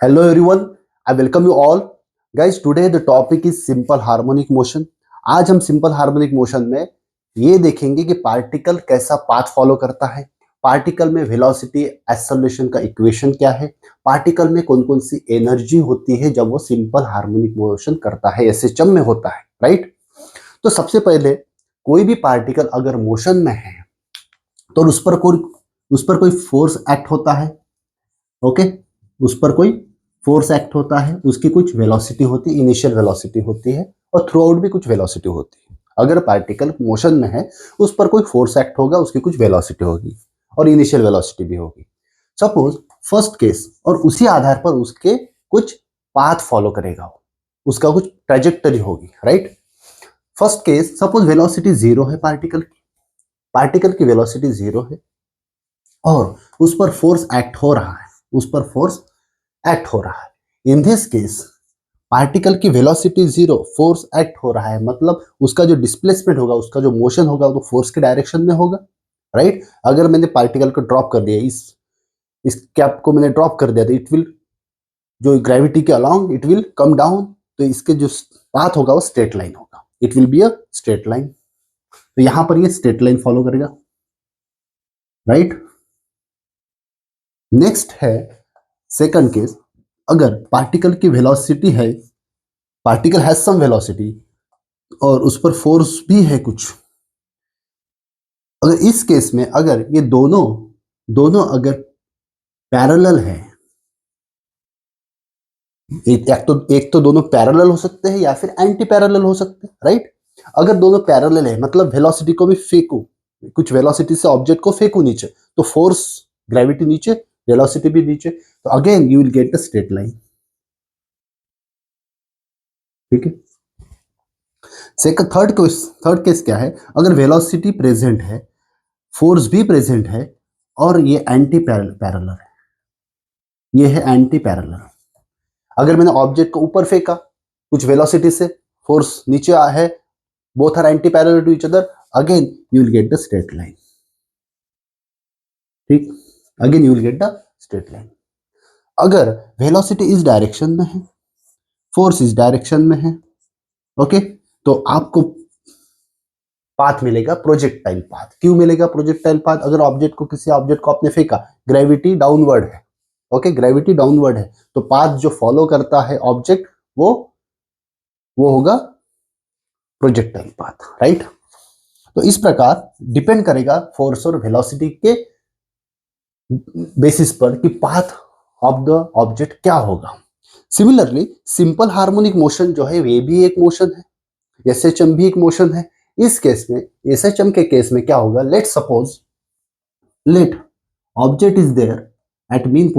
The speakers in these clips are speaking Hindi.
Hello everyone, I welcome you all. Guys, today the topic is simple harmonic motion. आज हम सिंपल हार्मोनिक मोशन में ये देखेंगे कि पार्टिकल कैसा पाथ फॉलो करता है, पार्टिकल में वेलोसिटी एक्सेलरेशन का इक्वेशन क्या है, पार्टिकल में कौन कौन सी एनर्जी होती है जब वो सिंपल हार्मोनिक मोशन करता है, एसएचएम में होता है, राइट। तो सबसे पहले कोई भी पार्टिकल अगर मोशन में है तो उस पर कोई फोर्स एक्ट होता है। ओके, उस पर कोई फोर्स एक्ट होता है, उसकी कुछ वेलोसिटी होती है, इनिशियल वेलोसिटी होती है और थ्रू आउट भी कुछ वेलोसिटी होती है। अगर पार्टिकल मोशन में है उस पर कोई फोर्स एक्ट होगा, उसकी कुछ वेलोसिटी होगी और इनिशियल वेलोसिटी भी होगी। सपोज फर्स्ट केस, और उसी आधार पर उसके कुछ पाथ फॉलो करेगा, उसका कुछ ट्रेजेक्टरी होगी, right. First case, suppose velocity zero है, पार्टिकल की वेलोसिटी जीरो है और उस पर फोर्स एक्ट हो रहा है, उस पर फोर्स एक्ट हो रहा है। इन दिस केस पार्टिकल की वेलोसिटी जीरो, फोर्स एक्ट हो रहा है, मतलब उसका जो डिस्प्लेसमेंट होगा, उसका जो मोशन होगा वो फोर्स के डायरेक्शन में होगा, राइट। अगर मैंने पार्टिकल को ड्रॉप कर दिया, इस कैप को मैंने ड्रॉप कर दिया तो इट विल, जो ग्रेविटी के along it will come down, तो इसके जो पाथ होगा वो स्ट्रेट लाइन होगा, it will be a straight line. तो यहां पर ये स्ट्रेट लाइन फॉलो करेगा, राइट। नेक्स्ट है सेकंड केस, अगर पार्टिकल की वेलोसिटी है, पार्टिकल हैज सम वेलोसिटी और उस पर फोर्स भी है कुछ। अगर इस केस में अगर ये दोनों दोनों अगर पैरेलल है, एक तो दोनों पैरेलल हो सकते हैं या फिर एंटी पैरेलल हो सकते हैं, राइट। अगर दोनों पैरेलल है मतलब वेलोसिटी को भी फेंकू, कुछ वेलोसिटी से ऑब्जेक्ट को फेंकू नीचे, तो फोर्स ग्रेविटी नीचे, वेलोसिटी भी नीचे, तो again you will get the straight line, ठीक है। थर्ड केस क्या है, अगर वेलोसिटी प्रेजेंट है, फोर्स भी प्रेजेंट है और ये एंटी पैरेलल है, ये है एंटी पैरेलल। अगर मैंने ऑब्जेक्ट को ऊपर फेंका कुछ वेलोसिटी से, फोर्स नीचे है, both are anti parallel to each other, again you will get the straight line, ठीक। Again you will get the straight line. अगर वेलोसिटी इस डायरेक्शन में है, फोर्स इस डायरेक्शन में है, ओके, तो आपको पाथ मिलेगा प्रोजेक्टाइल पाथ। क्यों मिलेगा प्रोजेक्टाइल पाथ? अगर किसी ऑब्जेक्ट को आपने फेंका, ग्रेविटी डाउनवर्ड है, ओके, ग्रेविटी डाउनवर्ड है, तो पाथ जो फॉलो करता है ऑब्जेक्ट वो होगा प्रोजेक्टाइल पाथ, राइट। तो इस प्रकार डिपेंड करेगा फोर्स और वेलोसिटी के बेसिस पर कि पाथ ऑफ द ऑब्जेक्ट क्या होगा। सिमिलरली सिंपल हार्मोनिक मोशन जो है वे भी एक मोशन है, एसएचएम भी एक मोशन है। इस केस में, एसएचएम के केस में क्या होगा, let suppose let object is there at mean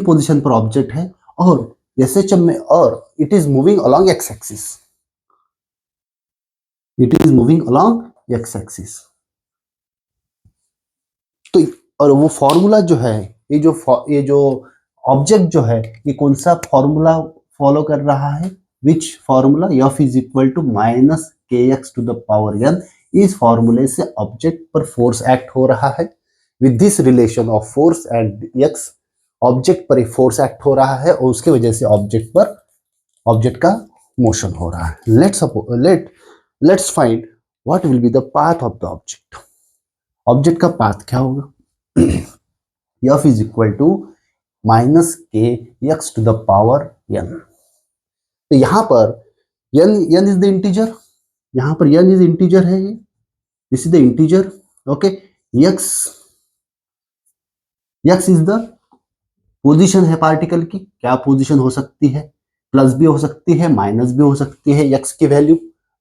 position पर ऑब्जेक्ट है और एसएचएम में, और it is moving along x axis, it is moving along x axis. तो और वो फॉर्मूला जो है, ये जो ऑब्जेक्ट जो है, ये कौन सा फॉर्मूला फॉलो कर रहा है, which formula, F is equal to minus के x to the power N. इस फॉर्मूले से ऑब्जेक्ट पर फोर्स एक्ट हो रहा है, with this relation of force and x, object पर फोर्स एक्ट हो रहा है और उसके वजह से ऑब्जेक्ट का मोशन हो रहा है। Let's find what will be the path of the object. Object का पाथ क्या होगा, F is equal to minus के x to the power N. तो यहां पर एन इज द इंटीजर, यहां पर एन इज इंटीजर है, ये this is the integer, okay. X is the position है पार्टिकल की, क्या पोजीशन हो सकती है, प्लस भी हो सकती है, माइनस भी हो सकती है एक्स की value,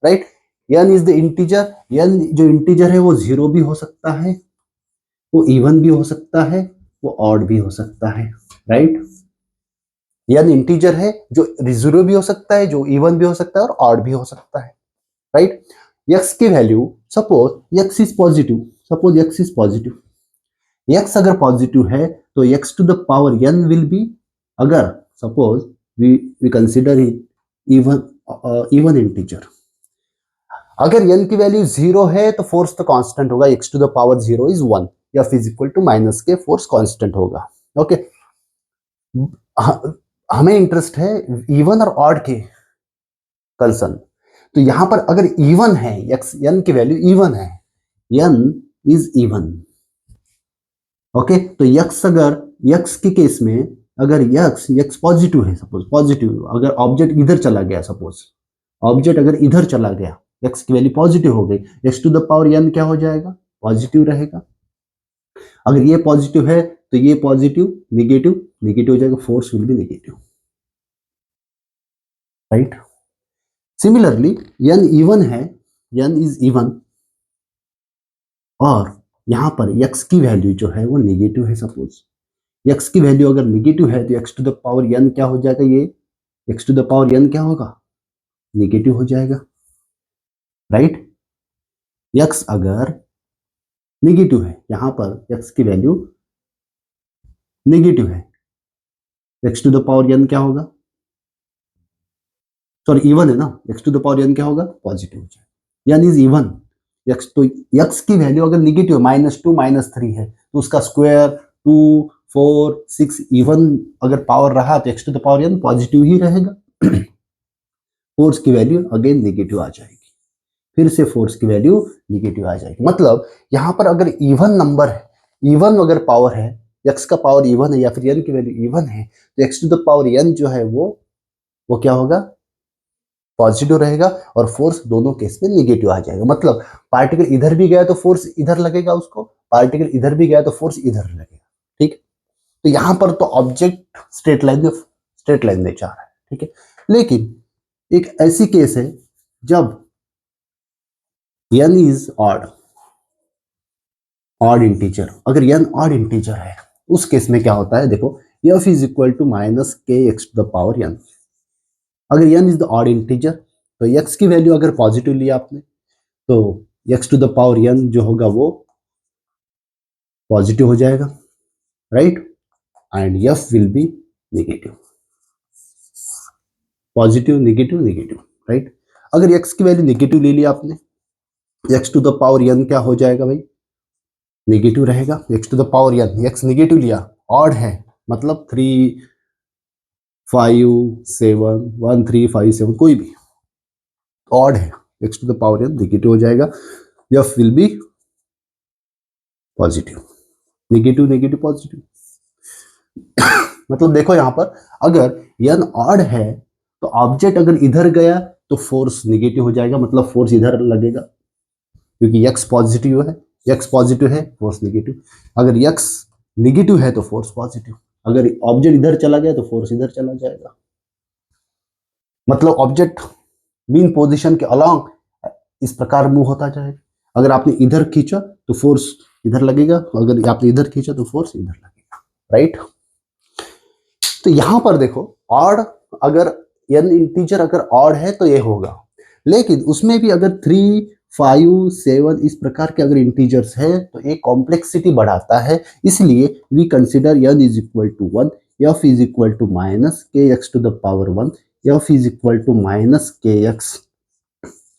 right. N is the integer, n जो इंटीजर है वो जीरो भी हो सकता है, वो इवन भी हो सकता है, वो ऑड भी हो सकता है, राइट। एन इंटीजर है जो जीरो भी हो सकता है, जो इवन भी हो सकता है और ऑड भी हो सकता है, राइट। एक्स की value, suppose x is positive, x अगर पॉजिटिव है तो x to the power n will be, अगर suppose we consider it even integer, अगर एन की वैल्यू जीरो है तो फोर्स तो कांस्टेंट होगा, x to the power zero is one, f is equal to minus k, force constant होगा, ओके। हमें इंटरेस्ट है इवन और ऑड के कंसर्न। तो यहां पर अगर इवन है, यक्स एन की वैल्यू इवन है, एन इज इवन, ओके। तो यक्स अगर यक्स के केस में अगर यक्स यक्स पॉजिटिव है, सपोज पॉजिटिव, अगर ऑब्जेक्ट इधर चला गया, सपोज ऑब्जेक्ट अगर इधर चला गया, एक्स की वैल्यू पॉजिटिव हो गई, x to the power n क्या हो जाएगा, पॉजिटिव रहेगा। अगर ये पॉजिटिव है तो ये पॉजिटिव निगेटिव निगेटिव हो जाएगा, force will be negative, right. Similarly n even है, एन इज इवन, और यहां पर एक्स की वैल्यू जो है वो निगेटिव है, सपोज एक्स की वैल्यू अगर निगेटिव है तो x to the power n क्या हो जाएगा, ये x to the power n क्या होगा, निगेटिव हो जाएगा, राइट। एक्स अगर निगेटिव है, यहां पर एक्स की वैल्यू निगेटिव है, x to the power n क्या होगा, सॉरी इवन है ना, x to the power n क्या होगा, पॉजिटिव हो जाएगा, एन इज इवन। एक्स तो एक्स की वैल्यू अगर निगेटिव -2 -3 है तो उसका स्क्वायर 2 4 6 इवन अगर पावर रहा तो x to the power n positive ही रहेगा। फोर्स की वैल्यू अगेन निगेटिव आ जाएगी, फिर से फोर्स की वैल्यू निगेटिव आ जाएगी। मतलब यहां पर अगर इवन नंबर है, इवन अगर पावर है, एक्स का पावर इवन है या फिर एन की वैल्यू इवन है, तो x to the power n जो है वो क्या होगा, पॉजिटिव रहेगा, और फोर्स दोनों केस में निगेटिव आ जाएगा। मतलब पार्टिकल इधर भी गया तो फोर्स इधर लगेगा उसको, पार्टिकल इधर भी गया तो फोर्स इधर लगेगा, ठीक। तो यहां पर तो ऑब्जेक्ट स्ट्रेट लाइन में जा रहा है, ठीक है। लेकिन एक ऐसी केस है जब n is odd, odd integer, अगर n ऑड इंटीजर है उस केस में क्या होता है, देखो f is equal to minus के x to the power n। अगर n is the odd integer तो x की वैल्यू अगर पॉजिटिव लिया आपने तो x to the power n जो होगा वो पॉजिटिव हो जाएगा, right, and f will be negative, positive negative negative, right. अगर x की वैल्यू नेगेटिव ले लिया आपने, x to the power n क्या हो जाएगा भाई, नेगेटिव रहेगा, x to the power n, x negative लिया, ऑड है, मतलब 3 5 7 1 3 5 7 कोई भी ऑड है, x to the power n negative हो जाएगा, f will be positive, negative negative positive. मतलब देखो यहां पर अगर n ऑड है तो ऑब्जेक्ट अगर इधर गया तो फोर्स निगेटिव हो जाएगा, मतलब फोर्स इधर लगेगा, क्योंकि x पॉजिटिव है, x पॉजिटिव है फोर्स निगेटिव। अगर x निगेटिव है तो फोर्स पॉजिटिव, अगर ऑब्जेक्ट इधर चला गया तो फोर्स इधर चला जाएगा। मतलब ऑब्जेक्ट मीन पोजीशन के अलोंग इस प्रकार मूव होता जाएगा। अगर आपने इधर खींचा तो फोर्स इधर लगेगा, अगर आपने इधर खींचा तो फोर्स इधर लगेगा, राइट। तो यहां पर देखो ऑड, अगर n इंटीजर अगर ऑड है तो ये होगा, लेकिन उसमें भी अगर 3 5 7 इस प्रकार के अगर इंटीजर्स है तो एक कॉम्प्लेक्सिटी बढ़ाता है, इसलिए we consider n is equal to 1, f is equal to minus के x to the power 1, f is equal to minus के एक्स,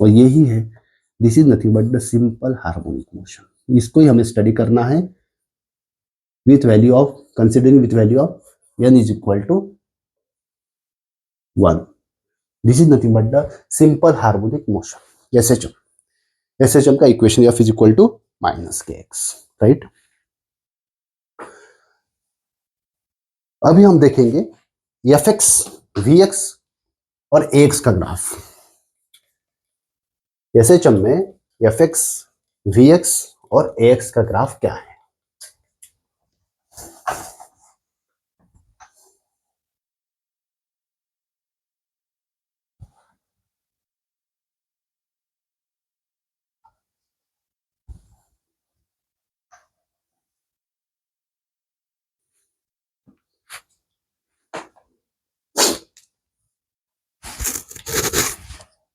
और यही है, this is nothing but the simple harmonic motion. इसको ही हमें स्टडी करना है with value of, considering with value of n is equal to 1. This is nothing but the simple harmonic motion, SHM, SHM का equation f is equal to minus के एक्स, राइट। अभी हम देखेंगे fx vx और ax का ग्राफ। SHM में fx vx और ax का ग्राफ क्या है।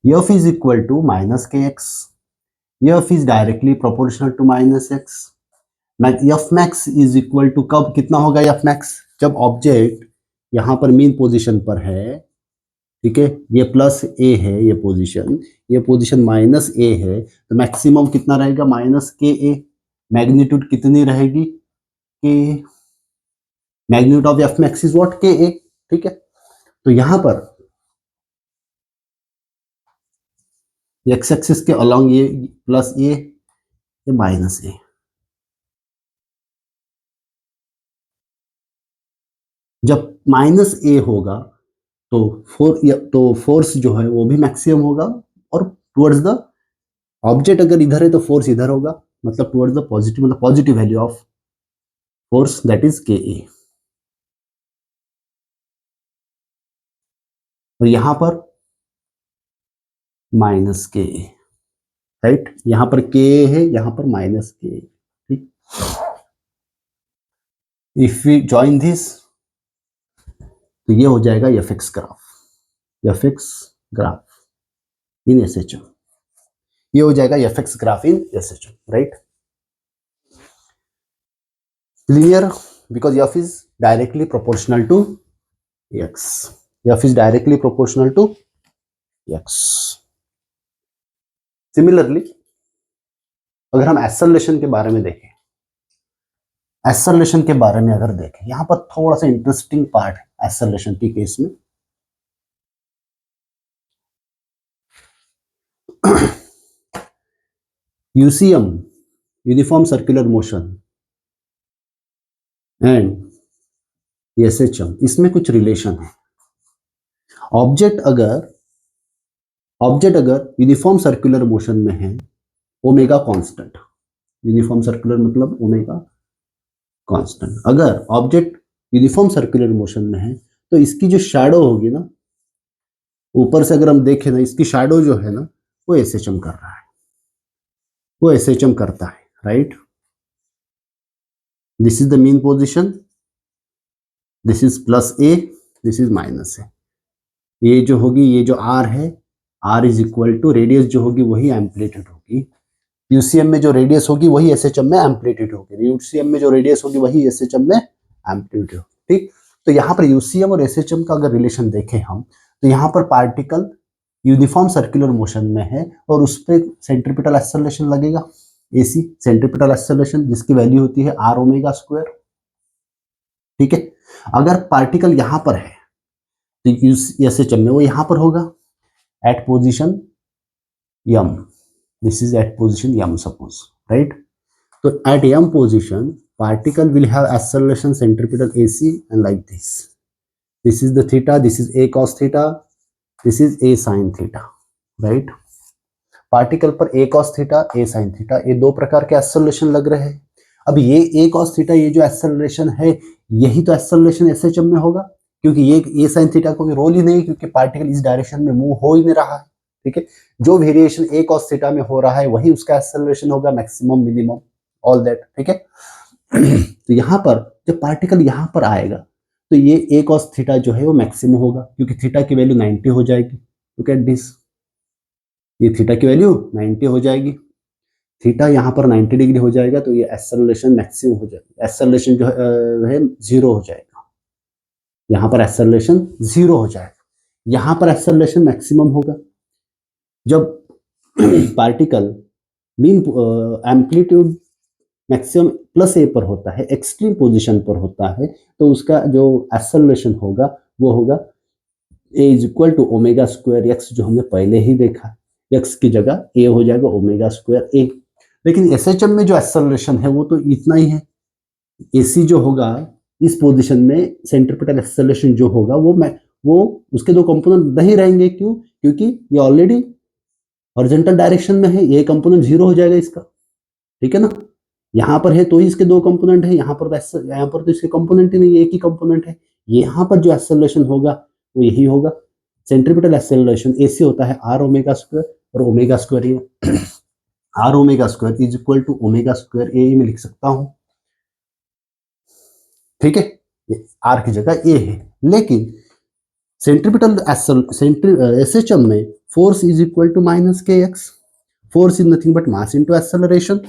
f is equal to minus के x, f is directly proportional to minus x, f max is equal to कब कितना होगा एफ मैक्स, जब ऑब्जेक्ट यहां पर मीन पोजीशन पर है, ठीक है, ये प्लस ए है ये पोजीशन माइनस ए है, तो मैक्सिमम कितना रहेगा माइनस के ए, मैग्नीट्यूड कितनी रहेगी के, magnitude of F max is what, के ए, ठीक है। तो यहां पर एक्स एक्सिस के अलॉन्ग ये प्लस ए, ये माइनस ए। जब माइनस ए होगा तो फोर्स जो है वो भी मैक्सिमम होगा, और टुवर्ड्स द ऑब्जेक्ट अगर इधर है तो फोर्स इधर होगा, मतलब टुवर्ड्स द पॉजिटिव, मतलब positive value of force, that is के ए। और यहां पर माइनस के ए, राइट, यहां पर के है, यहां पर माइनस के, ठीक। इफ वी जॉइन दिस तो ये हो जाएगा f x graph, f x graph in S H M, ये हो जाएगा f x graph in S H M, right. Clear, because f is directly proportional to x, f is directly proportional to x. Similarly अगर हम एक्सेलरेशन के बारे में देखें, एक्सेलरेशन के बारे में अगर देखें, यहां पर थोड़ा सा इंटरेस्टिंग पार्ट है एक्सेलरेशन की केस में। UCM, uniform circular motion, and SHM, इसमें कुछ रिलेशन है। ऑब्जेक्ट अगर यूनिफॉर्म सर्कुलर मोशन में है, ओमेगा कांस्टेंट, यूनिफॉर्म सर्कुलर मतलब ओमेगा कांस्टेंट, अगर ऑब्जेक्ट यूनिफॉर्म सर्कुलर मोशन में है तो इसकी जो शैडो होगी ना, ऊपर से अगर हम देखें ना, इसकी शैडो जो है ना वो एसएचएम कर रहा है, वो एसएचएम करता है, right. This is the mean position, this is plus a, this is minus a. ये जो होगी, ये जो आर है, r is equal to radius जो होगी वही एम्पलीट्यूड होगी। यूसीएम में जो रेडियस होगी वही एसएचएम में एम्पलीट्यूड होगी, यूसीएम में जो रेडियस होगी वही एसएचएम में एम्पलीट्यूड होगी, ठीक। तो यहाँ पर यूसीएम और एसएचएम का अगर रिलेशन देखें हम, तो यहाँ पर पार्टिकल यूनिफॉर्म सर्कुलर मोशन में है और उस पर सेंट्रीपिटल एक्सेलरेशन लगेगा, एसी सेंट्रीपिटल एक्सेलरेशन, जिसकी वैल्यू होती है आर ओमेगा स्क्वायर, ठीक है। अगर पार्टिकल यहाँ पर है तो एसएचएम में वो यहाँ पर होगा एट पोजिशन यम, this is at position m suppose, right? So at m position particle will have acceleration centripetal AC and like this, this is the theta, this is a cos theta, this is a sin theta, right? Particle पर a cos theta, a sin theta, ये दो प्रकार के एक्सेलरेशन लग रहे हैं। अब ये a cos theta, ये जो एक्सेलरेशन है, यही तो एक्सेलरेशन एसएचएम में होगा, क्योंकि ये a sin theta कोई रोल ही नहीं, क्योंकि पार्टिकल इस डायरेक्शन में मूव हो ही नहीं रहा है, ठीक है। जो वेरिएशन a cos थीटा में हो रहा है वही उसका एक्सेलरेशन होगा, मैक्सिमम मिनिमम ऑल दैट, ठीक है। तो यहाँ पर जब पार्टिकल यहाँ पर आएगा तो ये a cos थीटा जो है वो मैक्सिमम होगा, क्योंकि थीटा की वैल्यू 90 हो जाएगी। लुक एट दिस, ये थीटा की वैल्यू 90 हो जाएगी, थीटा यहाँ पर 90 डिग्री हो जाएगा, तो ये एक्सेलरेशन मैक्सिमम हो जाएगा, एक्सेलरेशन जो है 0 हो जाएगा, यहाँ पर एक्सेलरेशन 0 हो जाएगा, यहाँ पर एक्सेलरेशन मैक्सिमम होगा। जब particle mean amplitude maximum plus a पर होता है, एक्सट्रीम पोजीशन पर होता है, तो उसका जो एक्सेलरेशन होगा वो होगा a is equal to omega square x, जो हमने पहले ही देखा, एक्स की जगह ए हो जाएगा ओमेगा स्क्वायर ए। लेकिन एसएचएम में जो एक्सेलरेशन है वो तो इतना ही है, एसी जो होगा इस पोजीशन में सेंट्रीपिटल एक्सेलरेशन जो होगा वो उसके दो कंपोनेंट नहीं रहेंगे, क्यों? क्योंकि ये ऑलरेडी हॉरिजॉन्टल डायरेक्शन में है, ये कंपोनेंट 0 हो जाएगा इसका, ठीक है ना। यहाँ पर है तो ही इसके दो कंपोनेंट है, यहाँ पर तो इसके कंपोनेंट ही नहीं, एक ही कंपोनेंट है। यहाँ पर जो एक्सेलरेशन होगा वो यही होगा, सेंट्रीपिटल एक्सेलरेशन एसी होता है आर ओमेगा स्क्वायर, और ओमेगा स्क्वायर ये r omega square is equal to omega square a में लिख सकता हूं, ठीक है। आर की जगह ए है, लेकिन सेंट्रीपिटल एसएचएम में force is equal to minus के x, force is nothing but mass into acceleration,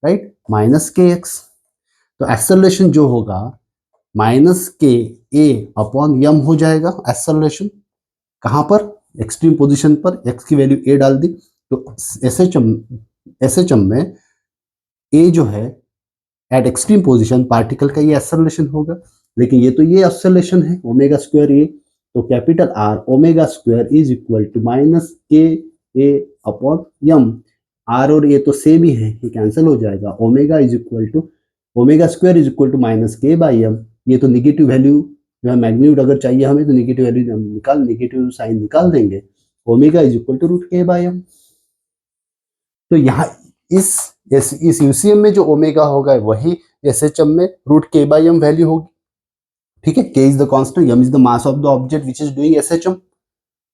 right, minus के एक्स। तो एक्सेलरेशन जो होगा माइनस के ए अपॉन यम हो जाएगा एक्सेलरेशन, कहां पर? एक्सट्रीम पोजीशन पर, एक्स की वैल्यू ए डाल दी, तो एसएचएम में ए जो है एट एक्सट्रीम पोजीशन पार्टिकल का ये एक्सेलरेशन होगा, लेकिन ये एक्सेलरेशन है ओमेगा स्क्वायर ए, तो capital R omega square is equal to minus k a upon Yama. Are और ए तो सेम ही है, ये कैंसिल हो जाएगा। Omega is equal to omega square is equal to minus k by m. ये तो निगेटिव वैल्यू जो है मैग्नीट्यूड अगर चाहिए हमें तो निगेटिव वैल्यू हम निगेटिव साइन निकाल देंगे। Omega is equal to root k by m. तो यहाँ इस यूसीएम में जो ओमेगा होगा वही एसएचएम में root k by M value होगी। ठीक है, k is the constant, m is the mass of the object which is doing SHM,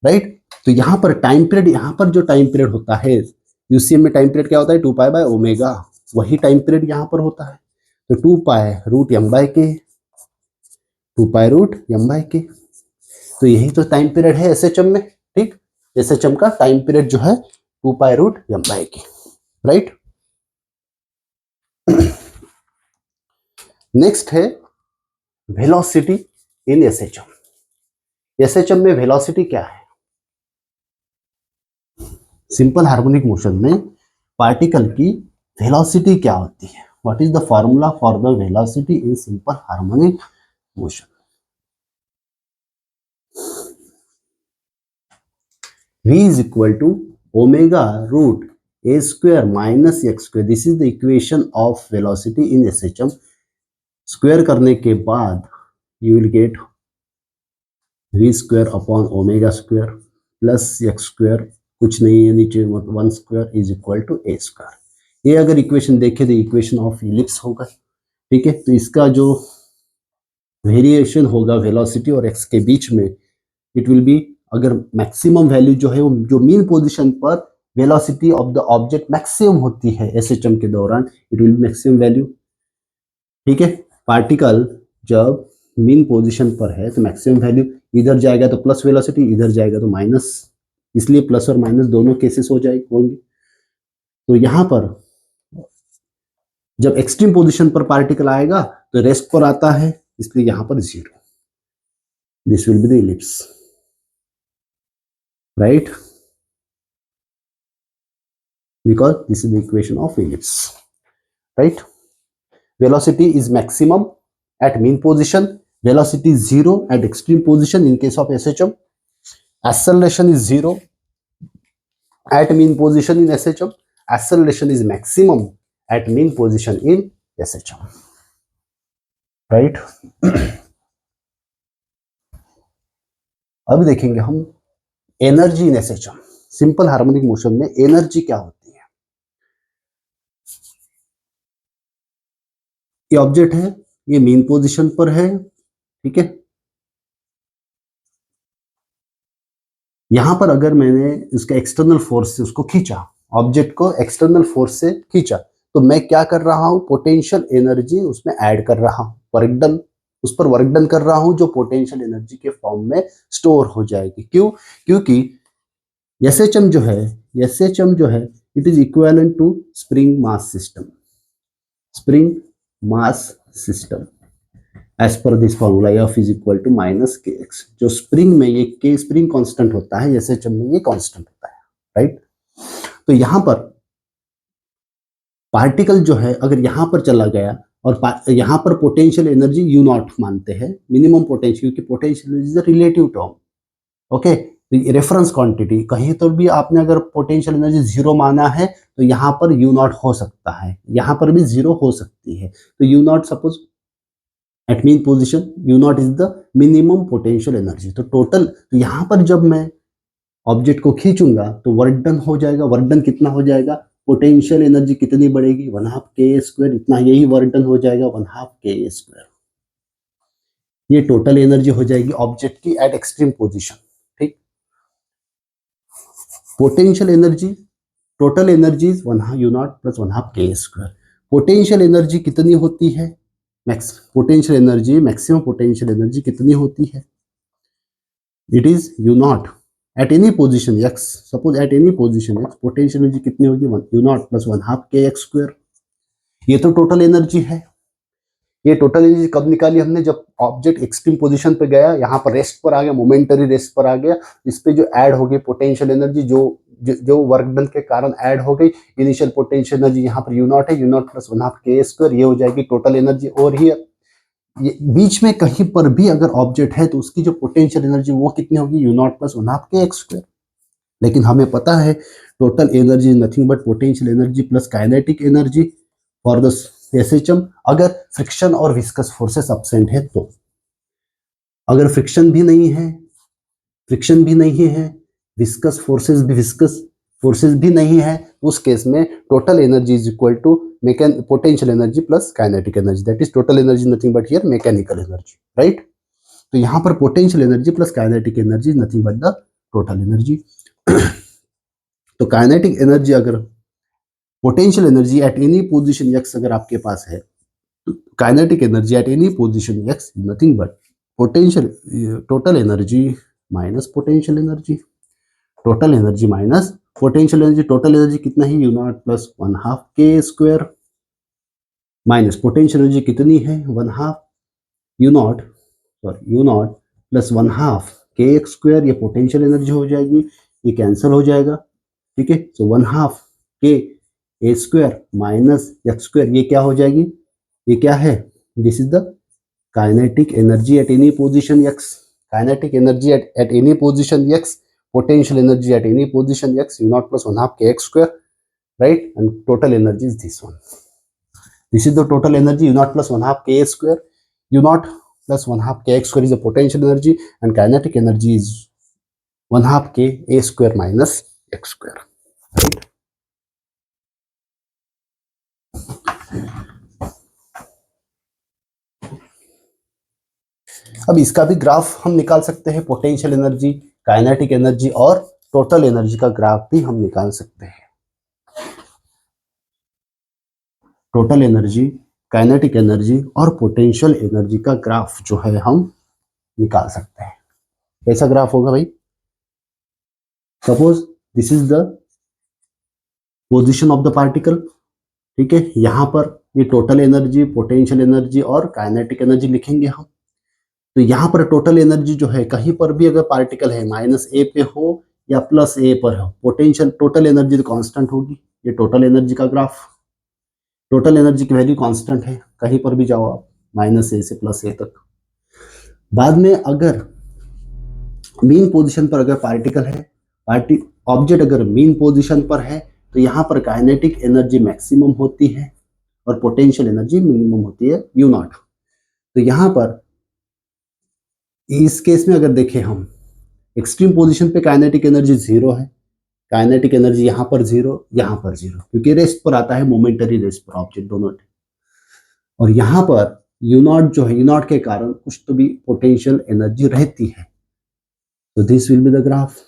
right. तो यहाँ पर टाइम पीरियड, यहाँ पर जो टाइम पीरियड होता है यूसीएम में, टाइम पीरियड क्या होता है 2 पाई बाय ओमेगा, वही टाइम पीरियड यहाँ पर होता है। तो 2 पाई रूट एम बाय के, 2 पाई रूट एम बाय के, तो यही तो टाइम पीरियड है एसएचएम में। ठीक, एसएचएम का टाइम पीरियड जो है 2 पाई रूट एम बाय के, राइट। नेक्स्ट है वेलोसिटी इन एसएचएम। एसएचएम में वेलोसिटी क्या है? सिंपल हार्मोनिक मोशन में पार्टिकल की वेलोसिटी क्या होती है? What is the formula for the velocity in simple harmonic motion? v is equal to omega root a square minus x square. This is the equation of velocity in SHM. Square करने के बाद you will get v square upon omega square plus x square, कुछ नहीं है नीचे, 1 square is equal to a square. ये अगर इक्वेशन देखें तो इक्वेशन ऑफ इलिप्स होगा। ठीक है, तो इसका जो वेरिएशन होगा वेलोसिटी और x के बीच में, इट विल बी, अगर मैक्सिमम वैल्यू जो है वो जो मीन पोजीशन पर velocity of the object maximum होती है एसएचएम के दौरान, it will be maximum value. ठीक है, पार्टिकल जब मीन पोजीशन पर है तो मैक्सिमम वैल्यू, इधर जाएगा तो प्लस वेलोसिटी, इधर जाएगा तो माइनस, इसलिए प्लस और माइनस दोनों केसेस हो होंगे। तो यहां पर जब एक्सट्रीम पोजीशन पर पार्टिकल आएगा तो रेस्ट पर आता है, इसलिए यहां पर 0। This will be the ellipse, right, because this is the equation of ellipse, right. Velocity is maximum at mean position, velocity is 0 at extreme position in case of SHM, acceleration is 0 at mean position in SHM, acceleration is maximum at mean position in SHM, right. अब देखेंगे हम energy in SHM. Simple harmonic motion में एनर्जी क्या होती है? ये ऑब्जेक्ट है, ये मीन पोजीशन पर है, ठीक है। यहां पर अगर मैंने इसका एक्सटर्नल फोर्स से उसको खींचा, ऑब्जेक्ट को एक्सटर्नल फोर्स से खींचा, तो मैं क्या कर रहा हूं? पोटेंशियल एनर्जी उसमें ऐड कर रहा हूं, वर्क डन, उस पर वर्क डन कर रहा हूं जो पोटेंशियल एनर्जी के फॉर्म में स्टोर हो जाएगी। क्यों? क्योंकि एसएचएम जो है it is equivalent to spring mass system, spring mass system as per this formula, F is equal to minus के एक्स। जो स्प्रिंग में ये के स्प्रिंग कांस्टेंट होता है, एसएचएम में ये कांस्टेंट होता है, राइट। तो यहां पर पार्टिकल जो है अगर यहां पर चला गया और यहां पर पोटेंशियल एनर्जी यू नॉट मानते हैं, मिनिमम पोटेंशियल, क्योंकि potential is the relative term, okay. Reference quantity कहीं तो भी आपने अगर पोटेंशियल एनर्जी 0 माना है तो यहाँ पर यू नॉट हो सकता है, यहाँ पर भी 0 हो सकती है। तो u not suppose at mean position, u not is the minimum potential energy. तो टोटल, तो यहाँ पर जब मैं ऑब्जेक्ट को खींचूंगा तो वर्क डन हो जाएगा। वर्क डन कितना हो जाएगा? पोटेंशियल एनर्जी कितनी बढ़ेगी? 1/2 के स्क्वायर, इतना यही वर्क डन हो जाएगा, 1/2 के स्क्वायर। ये टोटल एनर्जी हो जाएगी ऑब्जेक्ट की एट एक्सट्रीम पोजीशन, ठीक। Potential energy, total energy is 1/2 you not plus 1/2 के स्क्वायर। पोटेंशियल एनर्जी कितनी होती है? Potential energy, maximum potential energy कितनी होती है? It is you not at any position x, suppose eight any position x potential energy कितनी होगी? यू नॉट प्लस 1/2 के एक्स स्क्वायर। ये तो टोटल एनर्जी है। ये टोटल एनर्जी कब निकाली हमने? जब ऑब्जेक्ट एक्सट्रीम पोजीशन पे गया, यहाँ पर रेस्ट पर आ गया, मोमेंटरी रेस्ट पर आ गया, इस पे जो ऐड हो गई पोटेंशियल एनर्जी, जो वर्क डन के कारण ऐड हो गई, इनिशियल पोटेंशियल एनर्जी यहाँ पर यू नॉट है, यू नॉट प्लस 1/2 के स्क्वायर, ये हो जाएगी टोटल एनर्जी। और ही ये बीच में कहीं पर भी अगर ऑब्जेक्ट है तो उसकी जो पोटेंशियल एनर्जी वो कितनी होगी, you not plus one half के एक्स स्क्वायर। लेकिन हमें पता है total energy is nothing but potential energy plus kinetic energy for the SHM, अगर फ्रिक्शन और विस्कस फोर्सेस अब्सेंट है तो। अगर फ्रिक्शन भी नहीं है, विस्कस फोर्सेस भी नहीं है, तो उस केस में total energy is equal to potential energy plus kinetic energy, that is total energy nothing but here mechanical energy, right. तो यहाँ पर potential energy plus kinetic energy nothing but the total energy. तो काइनेटिक एनर्जी, अगर potential energy at any position x अगर आपके पास है, तो kinetic energy at any position x nothing but potential total energy minus potential energy, total energy minus potential energy. Total energy कितना है, you not plus one half के स्क्वायर माइनस पोटेंशियल एनर्जी कितनी है, one half you not plus one half के एक्स स्क्वायर, ये पोटेंशियल एनर्जी हो जाएगी, ये कैंसिल हो जाएगा, ठीक है। सो वन हाफ के ए स्क्वायर माइनस एक्स स्क्वायर, ये क्या हो जाएगी, ये क्या है, this is the kinetic energy at any position x, kinetic energy at any position x, potential energy at any position x, u naught plus 1 half kx square, right? And total energy is this one. This is the total energy, u naught plus 1 half k square. U naught plus 1 half kx square is the potential energy, and kinetic energy is 1 half k a square minus x square, right? अब इसका भी ग्राफ हम निकाल सकते हैं, पोटेंशियल एनर्जी, काइनेटिक एनर्जी और टोटल एनर्जी का ग्राफ भी हम निकाल सकते हैं। टोटल एनर्जी, काइनेटिक एनर्जी और पोटेंशियल एनर्जी का ग्राफ जो है हम निकाल सकते हैं। कैसा ग्राफ होगा भाई, suppose this is the position of the particle, ठीक है। यहां पर ये टोटल एनर्जी, पोटेंशियल एनर्जी और काइनेटिक एनर्जी लिखेंगे हम। तो यहाँ पर टोटल एनर्जी जो है, कहीं पर भी अगर पार्टिकल है माइनस ए पे हो या प्लस ए पर हो, पोटेंशियल टोटल एनर्जी तो कांस्टेंट होगी। ये टोटल एनर्जी का ग्राफ, टोटल एनर्जी की वैल्यू कांस्टेंट है, कहीं पर भी जाओ आप, माइनस ए से प्लस ए तक। बाद में अगर मीन पोजीशन पर अगर पार्टिकल है, ऑब्जेक्ट अगर मीन पोजीशन पर है, तो यहाँ पर काइनेटिक एनर्जी मैक्सिमम होती है और पोटेंशियल एनर्जी मिनिमम होती है, यू नॉट। तो यहाँ पर इस केस में अगर देखें हम, एक्सट्रीम पोजीशन पे काइनेटिक एनर्जी जीरो है, काइनेटिक एनर्जी यहाँ पर जीरो, क्योंकि रेस्ट पर आता है, मोमेंटरी रेस्ट पर ऑब्जेक्ट दोनों। और यहाँ पर यू नॉट जो है, यू नॉट के कारण कुछ तो भी पोटेंशियल एनर्जी रहती है। तो this will be the graph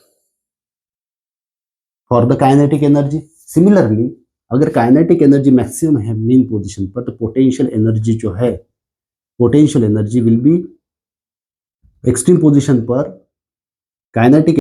for the kinetic energy. Similarly अगर काइनेटिक एनर्जी मैक्सिमम है मीन पोजीशन पर, तो पोटेंशियल एनर्जी जो है, potential energy will be extreme position पर काइनेटिक